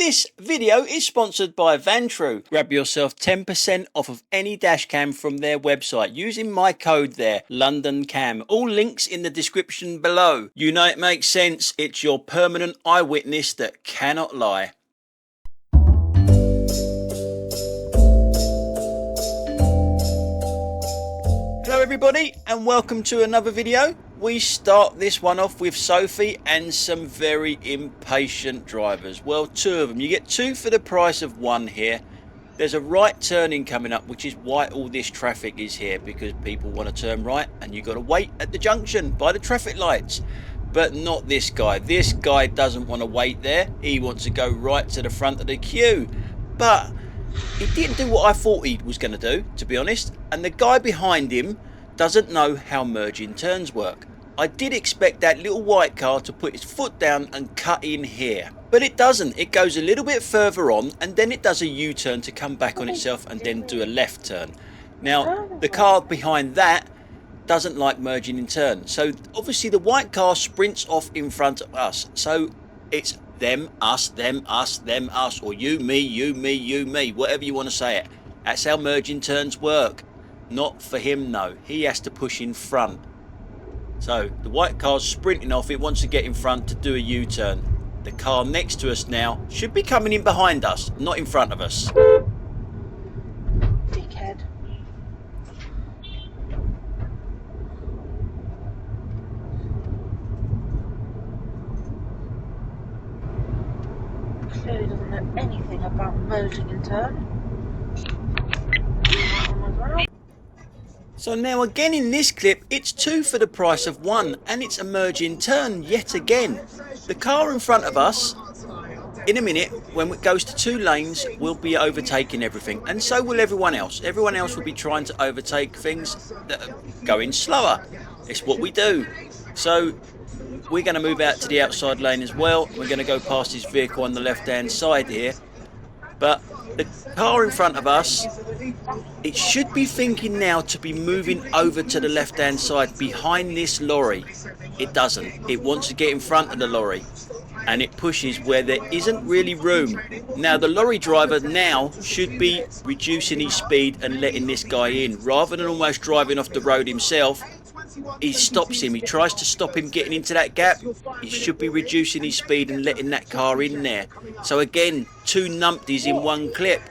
This video is sponsored by Vantrue. Grab yourself 10% off of any dashcam from their website using my code there, LondonCam. All links in the description below. You know it makes sense. It's your permanent eyewitness that cannot lie. Hello everybody and welcome to another video. We start this one off with Sophie and some very impatient drivers. Well, two of them. You get two for the price of one here. There's a right turning coming up, which is why all this traffic is here, because people want to turn right and you've got to wait at the junction by the traffic lights. But not this guy. This guy doesn't want to wait there. He wants to go right to the front of the queue. But he didn't do what I thought he was going to do, to be honest. And the guy behind him doesn't know how merging turns work. I did expect that little white car to put his foot down and cut in here, but it doesn't. It goes a little bit further on and then it does a U-turn to come back on itself and then do a left turn. Now the car behind that doesn't like merging in turn, so obviously the white car sprints off in front of us. So it's them, us, them, us, them, us, or you, me, you, me, you, me, whatever you want to say it. That's how merging turns work. Not for him, no. He has to push in front. So the white car's sprinting off. It wants to get in front to do a U-turn. The car next to us now should be coming in behind us, not in front of us. Dickhead. Clearly doesn't know anything about merging in turn. So now again in this clip, it's two for the price of one, and it's a merge in turn yet again. The car in front of us, in a minute, when it goes to two lanes, will be overtaking everything, and so will everyone else. Everyone else will be trying to overtake things that are going slower. It's what we do. So we're going to move out to the outside lane as well. We're going to go past this vehicle on the left hand side here. But the car in front of us, it should be thinking now to be moving over to the left hand side behind this lorry. It doesn't. It wants to get in front of the lorry and it pushes where there isn't really room. Now the lorry driver now should be reducing his speed and letting this guy in rather than almost driving off the road himself. He stops him. He tries to stop him getting into that gap. He should be reducing his speed and letting that car in there. So again, two numpties in one clip.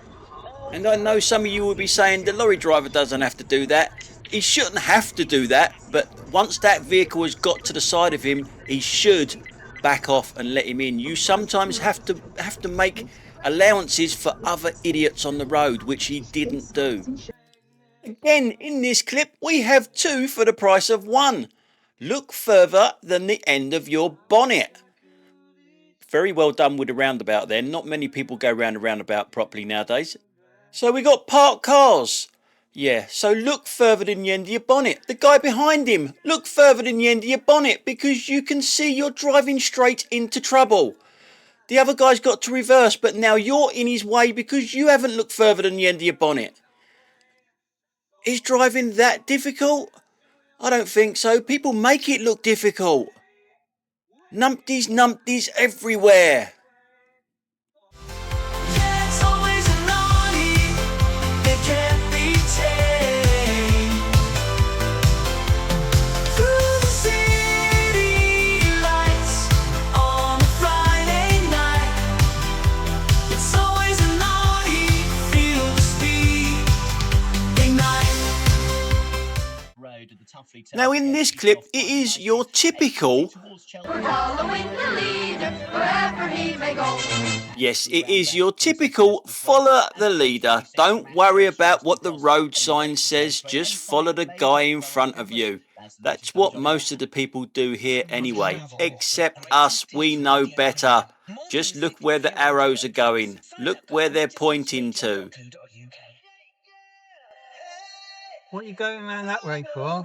And I know some of you will be saying the lorry driver doesn't have to do that. He shouldn't have to do that, but once that vehicle has got to the side of him, he should back off and let him in. You sometimes have to make allowances for other idiots on the road, which he didn't do. Again, in this clip, we have two for the price of one. Look further than the end of your bonnet. Very well done with the roundabout there. Not many people go round a roundabout properly nowadays. So we got parked cars. Yeah, so look further than the end of your bonnet. The guy behind him, look further than the end of your bonnet, because you can see you're driving straight into trouble. The other guy's got to reverse, but now you're in his way because you haven't looked further than the end of your bonnet. Is driving that difficult? I don't think so. People make it look difficult. Numpties everywhere. Now in this clip, it is your typical... Yes, it is your typical follow the leader. Don't worry about what the road sign says, just follow the guy in front of you. That's what most of the people do here anyway, except us, we know better. Just look where the arrows are going. Look where they're pointing to. What are you going around that way for?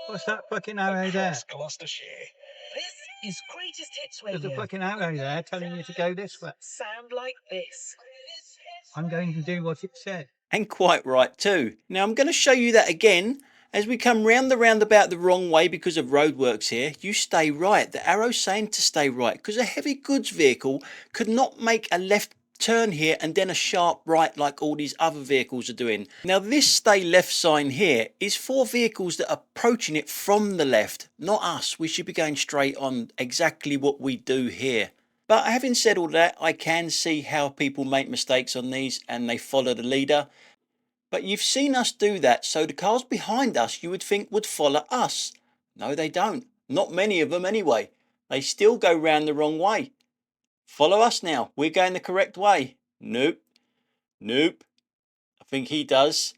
What's that fucking arrow there? This is greatest hits radio. There's a fucking arrow there telling you to go this way. Sound like this. I'm going to do what it said. And quite right too. Now I'm going to show you that again, As we come round the roundabout the wrong way because of roadworks here, you stay right. The arrow's saying to stay right because a heavy goods vehicle could not make a left turn here and then a sharp right like all these other vehicles are doing. Now this stay left sign here is for vehicles that are approaching it from the left, not us. We should be going straight on, exactly what we do here. But having said all that, I can see how people make mistakes on these and they follow the leader. But you've seen us do that, so the cars behind us you would think would follow us. No, they don't. Not many of them anyway. They still go round the wrong way. Follow us now. We're going the correct way. Nope. Nope. I think he does.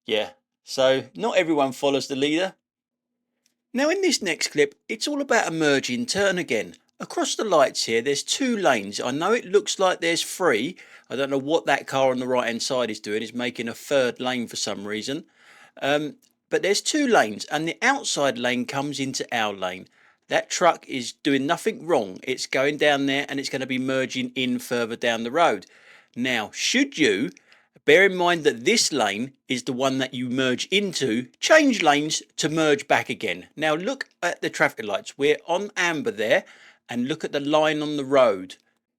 Yeah. So not everyone follows the leader. Now in this next clip, it's all about a merging turn again. Across the lights here, there's 2 lanes. I know it looks like there's 3. I don't know what that car on the right hand side is doing. It's making a 3rd lane for some reason. But there's 2 lanes and the outside lane comes into our lane. That truck is doing nothing wrong. It's going down there and it's going to be merging in further down the road. Now, should you, bear in mind that this lane is the one that you merge into, change lanes to merge back again. Now look at the traffic lights. We're on amber there. And look at the line on the road.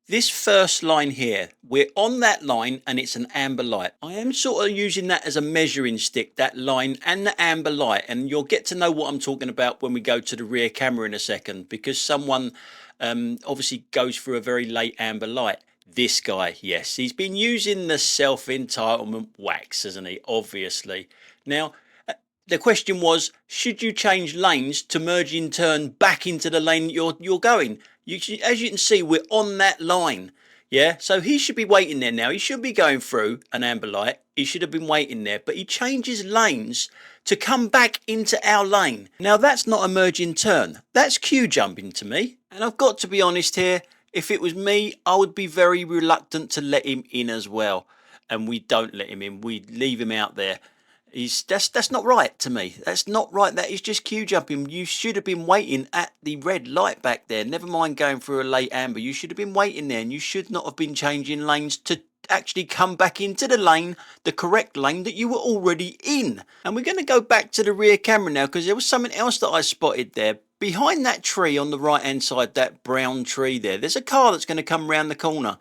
This first line here, we're on that line and it's an amber light. I am sort of using that as a measuring stick, that line and the amber light. And you'll get to know what I'm talking about when we go to the rear camera in a second, because someone obviously goes through a very late amber light. This guy, yes, he's been using the self-entitlement wax, hasn't he? Obviously. Now, the question was, should you change lanes to merge in turn back into the lane you're going? As you can see, we're on that line. Yeah, so he should be waiting there now. He should be going through an amber light. He should have been waiting there, but he changes lanes to come back into our lane. Now that's not a merging turn. That's queue jumping to me. And I've got to be honest here, if it was me, I would be very reluctant to let him in as well. And we don't let him in. We leave him out there. That's not right to me. That's not right. That is just queue jumping. You should have been waiting at the red light back there. Never mind going through a late amber. You should have been waiting there, and you should not have been changing lanes to actually come back into the lane, the correct lane that you were already in. And we're going to go back to the rear camera now, because there was something else that I spotted there. Behind that tree on the right hand side, that brown tree there's a car that's going to come round the corner.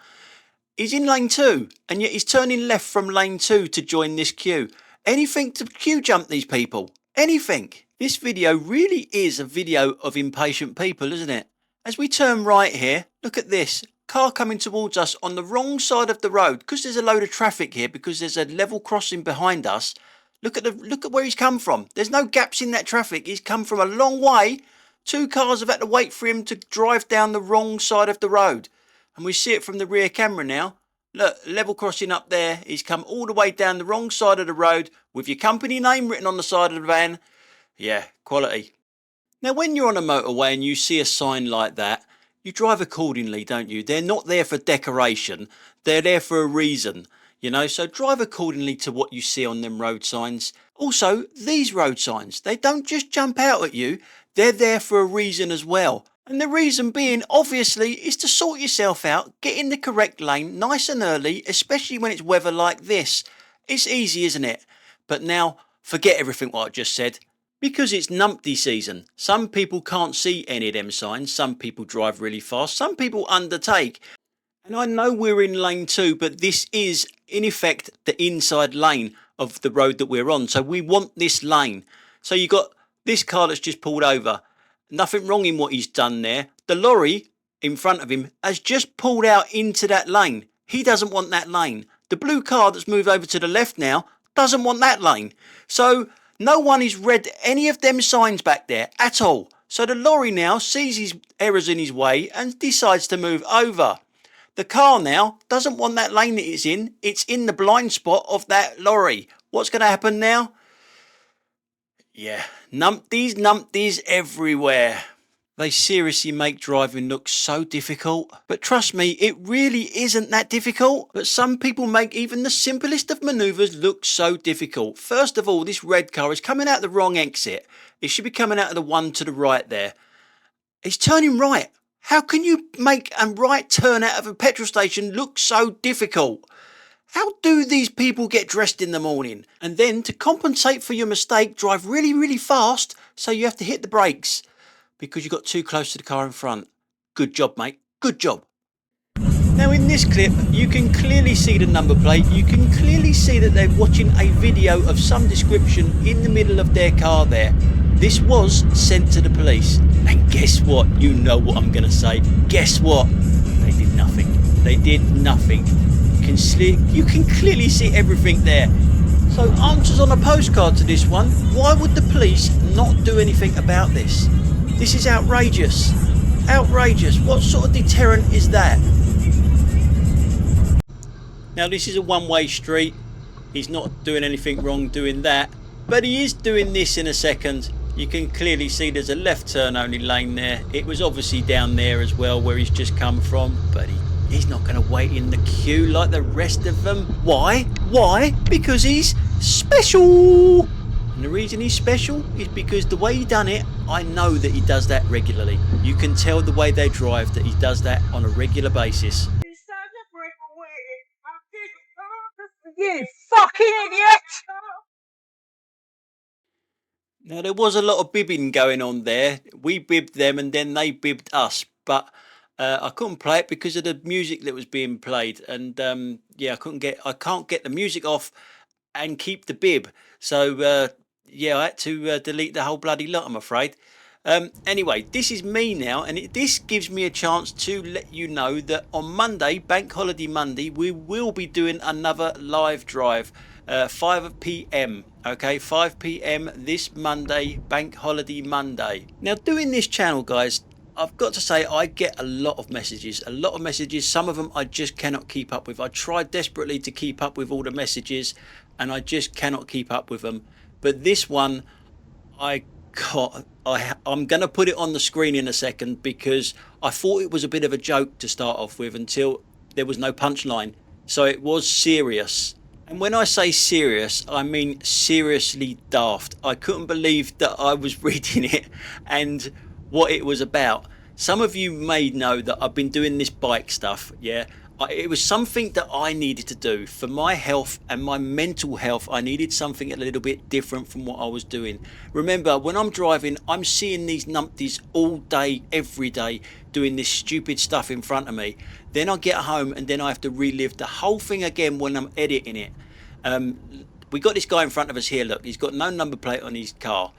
He's in lane 2, and yet he's turning left from lane 2 to join this queue. Anything to queue jump these people. Anything. This video really is a video of impatient people, isn't it? As we turn right here, look at this. Car coming towards us on the wrong side of the road, because there's a load of traffic here, because there's a level crossing behind us. Look at where he's come from. There's no gaps in that traffic. He's come from a long way. 2 cars have had to wait for him to drive down the wrong side of the road. And we see it from the rear camera now. Look, level crossing up there. He's come all the way down the wrong side of the road with your company name written on the side of the van. Yeah, quality. Now, when you're on a motorway and you see a sign like that, you drive accordingly, don't you? They're not there for decoration. They're there for a reason, you know? So drive accordingly to what you see on them road signs. Also, these road signs, they don't just jump out at you. They're there for a reason as well. And the reason being, obviously, is to sort yourself out, get in the correct lane nice and early, especially when it's weather like this. It's easy, isn't it? But now, forget everything what I just said. Because it's numpty season. Some people can't see any of them signs. Some people drive really fast. Some people undertake. And I know we're in lane 2, but this is, in effect, the inside lane of the road that we're on. So we want this lane. So you got this car that's just pulled over. Nothing wrong in what he's done there. The lorry in front of him has just pulled out into that lane. He doesn't want that lane. The blue car that's moved over to the left now doesn't want that lane. So no one has read any of them signs back there at all. So the lorry now sees his errors in his way and decides to move over. The car now doesn't want that lane that it's in. It's in the blind spot of that lorry. What's going to happen now? Yeah, numpties everywhere. They seriously make driving look so difficult. But trust me, it really isn't that difficult. But some people make even the simplest of manoeuvres look so difficult. First of all, this red car is coming out the wrong exit. It should be coming out of the one to the right there. It's turning right. How can you make a right turn out of a petrol station look so difficult? How do these people get dressed in the morning? And then to compensate for your mistake, drive really, really fast, so you have to hit the brakes because you got too close to the car in front. Good job, mate. Good job. Now in this clip, you can clearly see the number plate. You can clearly see that they're watching a video of some description in the middle of their car there. This was sent to the police. And guess what? You know what I'm going to say. Guess what? They did nothing. They did nothing. You can clearly see everything there. So answers on a postcard to this one. Why would the police not do anything about this? This is outrageous. Outrageous. What sort of deterrent is that? Now this is a one-way street. He's not doing anything wrong doing that, but he is doing this in a second. You can clearly see there's a left turn only lane there. It was obviously down there as well where he's just come from, but he's not going to wait in the queue like the rest of them. Why? Why? Because he's special. And the reason he's special is because the way he done it, I know that he does that regularly. You can tell the way they drive that he does that on a regular basis. You fucking idiot! Now there was a lot of bibbing going on there. We bibbed them and then they bibbed us, but I couldn't play it because of the music that was being played, and yeah, I can't get the music off and keep the bib. So yeah, I had to delete the whole bloody lot, I'm afraid. Anyway, this is me now, and this gives me a chance to let you know that on Monday, Bank Holiday Monday, we will be doing another live drive, 5 p.m. Okay, 5 p.m. this Monday, Bank Holiday Monday. Now, doing this channel, guys, I've got to say I get a lot of messages. Some of them I just cannot keep up with. I try desperately to keep up with all the messages, and I just cannot keep up with them. But this one, I'm going to put it on the screen in a second because I thought it was a bit of a joke to start off with until there was no punchline. So it was serious. And when I say serious, I mean seriously daft. I couldn't believe that I was reading it and what it was about. Some of you may know that I've been doing this bike stuff, yeah. It was something that I needed to do for my health and my mental health. I needed something a little bit different from what I was doing. Remember, when I'm driving, I'm seeing these numpties all day, every day, doing this stupid stuff in front of me. Then I get home and then I have to relive the whole thing again when I'm editing it. We got this guy in front of us here, look, he's got no number plate on his car.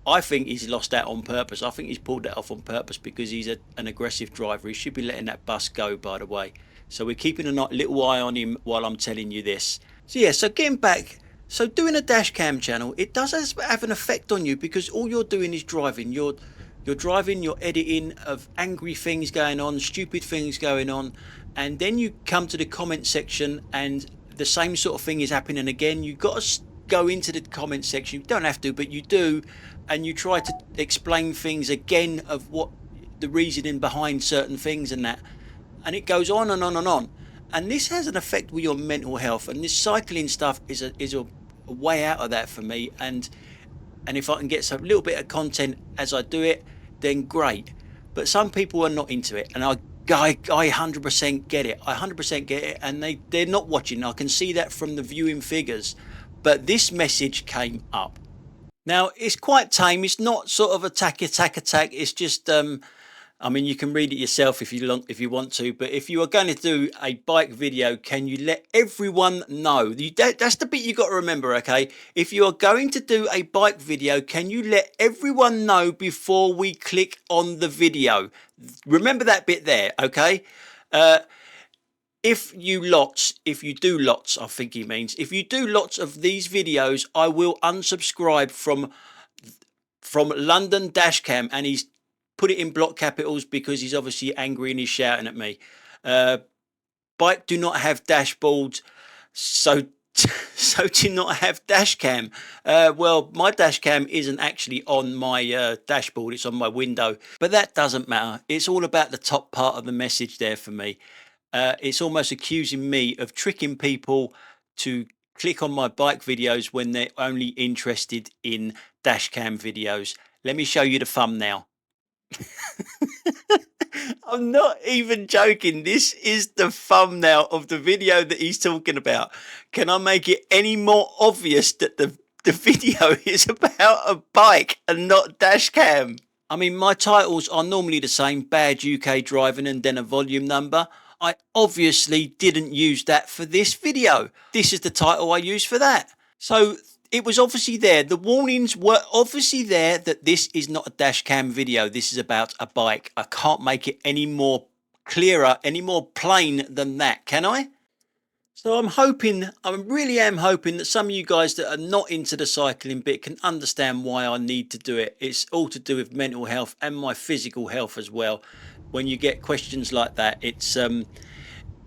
I think he's lost that on purpose. I think he's pulled that off on purpose because he's an aggressive driver. He should be letting that bus go, by the way. So we're keeping a little eye on him while I'm telling you this. So yeah, so getting back, so doing a dash cam channel, it does have an effect on you because all you're doing is driving. You're driving, you're editing of angry things going on, stupid things going on, and then you come to the comment section and the same sort of thing is happening again. You've got to go into the comment section. You don't have to, but you do, and you try to explain things again of what the reasoning behind certain things and that. And it goes on and on and on, and this has an effect with your mental health, and this cycling stuff is a way out of that for me, and if I can get some little bit of content as I do it, then great. But some people are not into it, and I 100% get it. I 100% get it, and they're not watching. I can see that from the viewing figures, but this message came up. Now it's quite tame. It's not sort of attack. It's just I mean, you can read it yourself if you want to, but if you are going to do a bike video, can you let everyone know? That's the bit you got to remember, okay? If you are going to do a bike video, can you let everyone know before we click on the video? Remember that bit there, okay? If you do lots, I think he means, if you do lots of these videos, I will unsubscribe from London Dashcam, and he's put it in block capitals because he's obviously angry and he's shouting at me. Bike do not have dashboards, so do not have dash cam. Well, my dash cam isn't actually on my dashboard, it's on my window, but that doesn't matter. It's all about the top part of the message there for me. It's almost accusing me of tricking people to click on my bike videos when they're only interested in dash cam videos. Let me show you the thumbnail. I'm not even joking. This is the thumbnail of the video that he's talking about. Can I make it any more obvious that the video is about a bike and not dash cam? I mean, my titles are normally the same, bad UK driving and then a volume number. I obviously didn't use that for this video. This is the title I used for that. So it was obviously there. The warnings were obviously there that this is not a dash cam video. This is about a bike. I can't make it any more clearer, any more plain than that, can I? So I really am hoping that some of you guys that are not into the cycling bit can understand why I need to do it. It's all to do with mental health and my physical health as well. When you get questions like that, it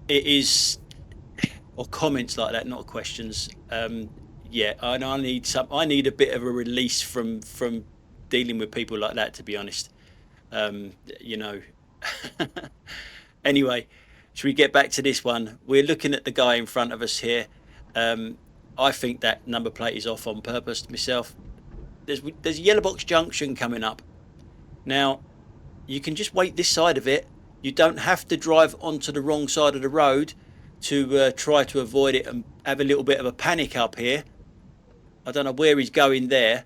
is, or comments like that, not questions. Yeah, I need a bit of a release from dealing with people like that, to be honest. You know. Anyway, should we get back to this one? We're looking at the guy in front of us here. I think that number plate is off on purpose myself. There's a yellow box junction coming up. Now, you can just wait this side of it. You don't have to drive onto the wrong side of the road to try to avoid it and have a little bit of a panic up here. I don't know where he's going there.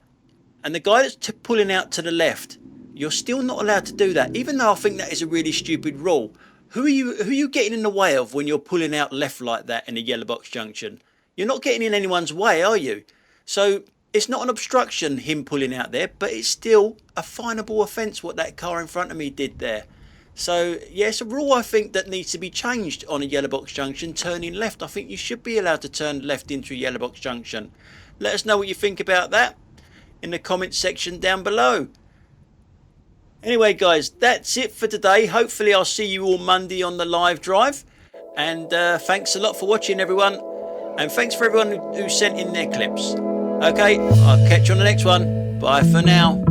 And the guy that's pulling out to the left, you're still not allowed to do that, even though I think that is a really stupid rule. Who are you getting in the way of when you're pulling out left like that in a yellow box junction? You're not getting in anyone's way, are you? So it's not an obstruction, him pulling out there, but it's still a finable offence what that car in front of me did there. So yeah, it's a rule I think that needs to be changed on a yellow box junction, turning left. I think you should be allowed to turn left into a yellow box junction. Let us know what you think about that in the comments section down below. Anyway guys, that's it for today. Hopefully I'll see you all Monday on the live drive. And thanks a lot for watching, everyone. And thanks for everyone who sent in their clips. Okay, I'll catch you on the next one. Bye for now.